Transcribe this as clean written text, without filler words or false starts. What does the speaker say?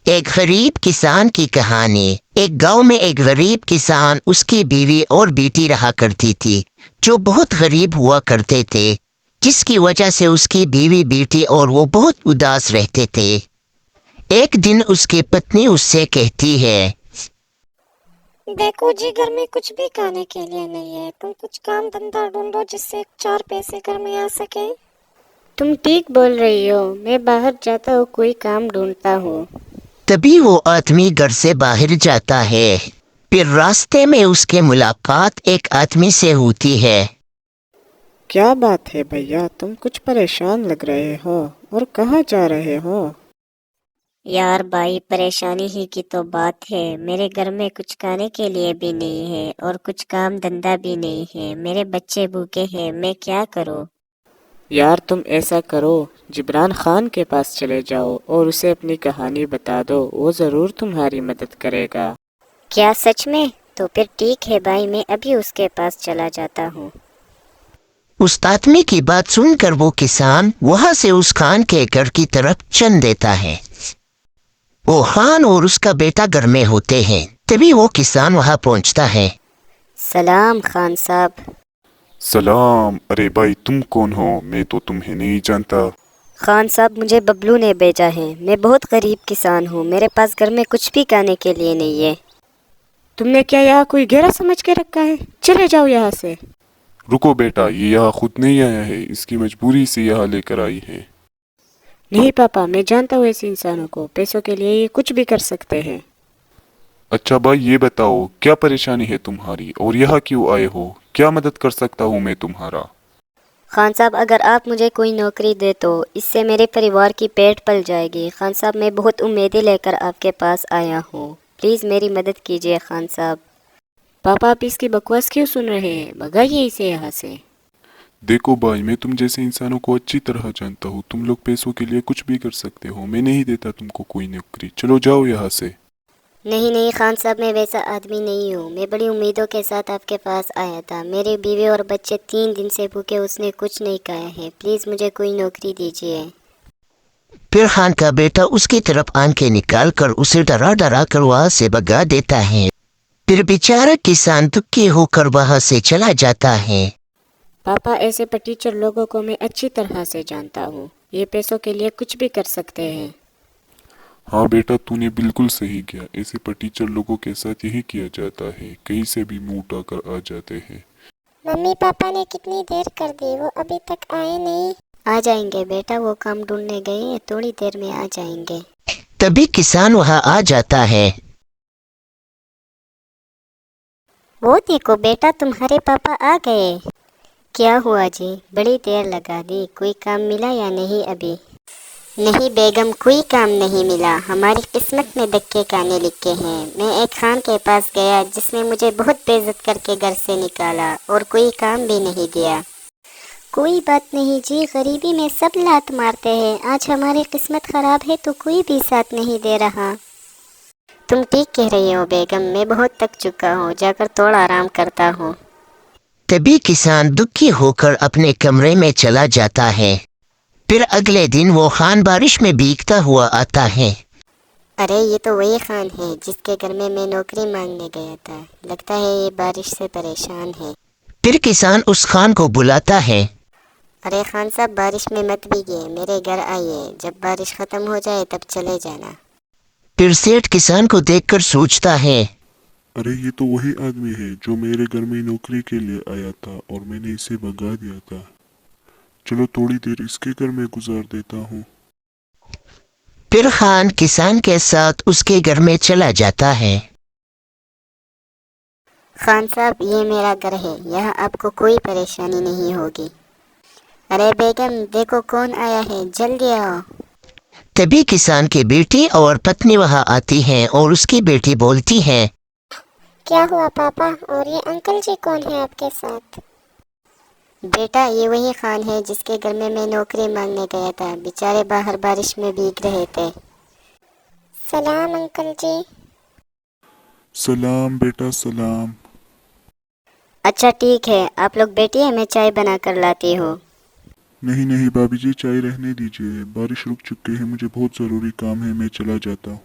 ایک غریب کسان کی کہانی۔ ایک گاؤں میں ایک غریب کسان، اس کی بیوی اور بیٹی رہا کرتی تھی، جو بہت غریب ہوا کرتے تھے، جس کی وجہ سے اس کی بیوی بیٹی اور وہ بہت اداس رہتے تھے۔ ایک دن اس کی پتنی اس سے کہتی ہے، دیکھو جی، گھر میں کچھ بھی کھانے کے لیے نہیں ہے، تم کچھ کام دھندا ڈھونڈو جس سے 4 پیسے گھر میں آ سکے۔ تم ٹھیک بول رہی ہو، میں باہر جاتا ہوں، کوئی کام ڈھونڈتا ہوں۔ تبھی وہ آدمی گھر سے باہر جاتا ہے۔ پھر راستے میں اس کی ملاقات ایک آدمی سے ہوتی ہے۔ کیا بات ہے بھیا، تم کچھ پریشان لگ رہے ہو، اور کہاں جا رہے ہو؟ یار بھائی، پریشانی ہی کی تو بات ہے، میرے گھر میں کچھ کھانے کے لیے بھی نہیں ہے اور کچھ کام دھندا بھی نہیں ہے، میرے بچے بھوکے ہیں، میں کیا کروں؟ یار تم ایسا کرو، جبران خان کے پاس چلے جاؤ اور اسے اپنی کہانی بتا دو، وہ ضرور تمہاری مدد کرے گا۔ کیا سچ میں؟ تو پھر ٹھیک ہے بھائی، میں ابھی اس کے پاس چلا جاتا ہوں۔ اس آدمی کی بات سن کر وہ کسان وہاں سے اس خان کے گھر کی طرف چل دیتا ہے۔ وہ خان اور اس کا بیٹا گھر میں ہوتے ہیں۔ تبھی وہ کسان وہاں پہنچتا ہے۔ سلام خان صاحب۔ سلام، ارے بھائی تم کون ہو؟ میں تو تمہیں نہیں جانتا۔ خان صاحب، مجھے ببلو نے بھیجا ہے، میں بہت غریب کسان ہوں، میرے پاس گھر میں کچھ بھی کھانے کے لیے نہیں ہے۔ تم نے کیا یہاں کوئی گھیرا سمجھ کے رکھا ہے؟ چلے جاؤ یہاں سے۔ رکو بیٹا، یہ یہاں خود نہیں آیا ہے، اس کی مجبوری سے یہاں لے کر آئی ہے۔ نہیں پاپا، میں جانتا ہوں ایسے انسانوں کو، پیسوں کے لیے یہ کچھ بھی کر سکتے ہیں۔ اچھا بھائی، یہ بتاؤ کیا پریشانی ہے تمہاری اور یہاں کیوں آئے ہو؟ کیا مدد کر سکتا ہوں میں تمہارا؟ خان صاحب، اگر آپ مجھے کوئی نوکری دے تو اس سے میرے پریوار کی پیٹ پل جائے گی۔ خان صاحب، میں بہت امیدیں لے کر آپ کے پاس آیا ہوں، پلیز میری مدد کیجیے خان صاحب۔ پاپا، آپ اس کی بکواس کیوں سن رہے ہیں؟ بھگائیے اسے یہاں سے۔ دیکھو بھائی، میں تم جیسے انسانوں کو اچھی طرح جانتا ہوں، تم لوگ پیسوں کے لیے کچھ بھی کر سکتے ہو، میں نہیں دیتا تم کو کوئی نوکری، چلو جاؤ یہاں سے۔ نہیں نہیں خان صاحب، میں ویسا آدمی نہیں ہوں، میں بڑی امیدوں کے ساتھ آپ کے پاس آیا تھا، میری بیوی اور بچے 3 دن سے بھوکے، اس نے کچھ نہیں کھایا ہے، پلیز مجھے کوئی نوکری دیجیے۔ پھر خان کا بیٹا اس کی طرف آنکھیں نکال کر اسے ڈرا ڈرا کر وہاں سے بھگا دیتا ہے۔ پھر بیچارہ کسان دکھی ہو کر وہاں سے چلا جاتا ہے۔ پاپا، ایسے پر ٹیچر لوگوں کو میں اچھی طرح سے جانتا ہوں، یہ پیسوں کے لیے کچھ بھی کر سکتے ہیں۔ ہاں بیٹا، تو نے بالکل صحیح کیا، ایسے پر ٹیچر لوگوں کے ساتھ یہی کیا جاتا ہے، کہیں سے بھی منہ اٹھا کر آ جاتے ہیں۔ ممی پاپا نے کتنی دیر کر دی، وہ ابھی تک آئے نہیں۔ آ جائیں گے بیٹا، وہ کام ڈھونڈنے گئے ہیں، تھوڑی دیر میں آ جائیں گے۔ تبھی کسان وہاں آ جاتا ہے۔ وہ دیکھو بیٹا، تمہارے پاپا آ گئے۔ کیا ہوا جی، بڑی دیر لگا دی، کوئی کام ملا یا نہیں ابھی؟ نہیں بیگم، کوئی کام نہیں ملا، ہماری قسمت میں دھکے کھانے لکھے ہیں۔ میں ایک خان کے پاس گیا جس نے مجھے بہت بے عزت کر کے گھر سے نکالا اور کوئی کام بھی نہیں دیا۔ کوئی بات نہیں جی، غریبی میں سب لات مارتے ہیں، آج ہماری قسمت خراب ہے تو کوئی بھی ساتھ نہیں دے رہا۔ تم ٹھیک کہہ رہی ہو بیگم، میں بہت تک چکا ہوں، جا کر تھوڑا آرام کرتا ہوں۔ تبھی کسان دکھی ہو کر اپنے کمرے میں چلا جاتا ہے۔ پھر اگلے دن وہ خان بارش میں بھیگتا ہوا آتا ہے۔ ارے یہ تو وہی خان ہے جس کے گھر میں نوکری مانگنے گیا تھا، لگتا ہے یہ بارش سے پریشان ہے۔ پھر کسان اس خان کو بلاتا ہے۔ ارے خان صاحب، بارش میں مت بھیگیے، میرے گھر آئیے، جب بارش ختم ہو جائے تب چلے جانا۔ پھر سیٹھ کسان کو دیکھ کر سوچتا ہے، ارے یہ تو وہی آدمی ہے جو میرے گھر میں نوکری کے لیے آیا تھا اور میں نے اسے بھگا دیا تھا، چلو تھوڑی دیر اس کے گھر میں گزار دیتا ہوں۔ پھر خان کسان کے ساتھ اس کے گھر میں چلا جاتا ہے۔ خان صاحب، یہ میرا گھر ہے، یہاں آپ کو کوئی پریشانی نہیں ہوگی۔ ارے بیگم، دیکھو کون آیا ہے، جلدی آؤ۔ تبھی کسان کی بیٹی اور پتنی وہاں آتی ہیں اور اس کی بیٹی بولتی ہے، کیا ہوا پاپا، اور یہ انکل جی کون ہے آپ کے ساتھ؟ بیٹا، یہ وہی خان ہے جس کے گھر میں نوکری مانگنے گیا تھا، بیچارے باہر بارش میں بھیگ رہے تھے۔ سلام انکل جی۔ سلام بیٹا، سلام۔ اچھا ٹھیک ہے، آپ لوگ بیٹھیے، میں چائے بنا کر لاتی ہوں۔ نہیں بھابھی جی، چائے رہنے دیجیے، بارش رک چکی ہے، مجھے بہت ضروری کام ہے، میں چلا جاتا ہوں۔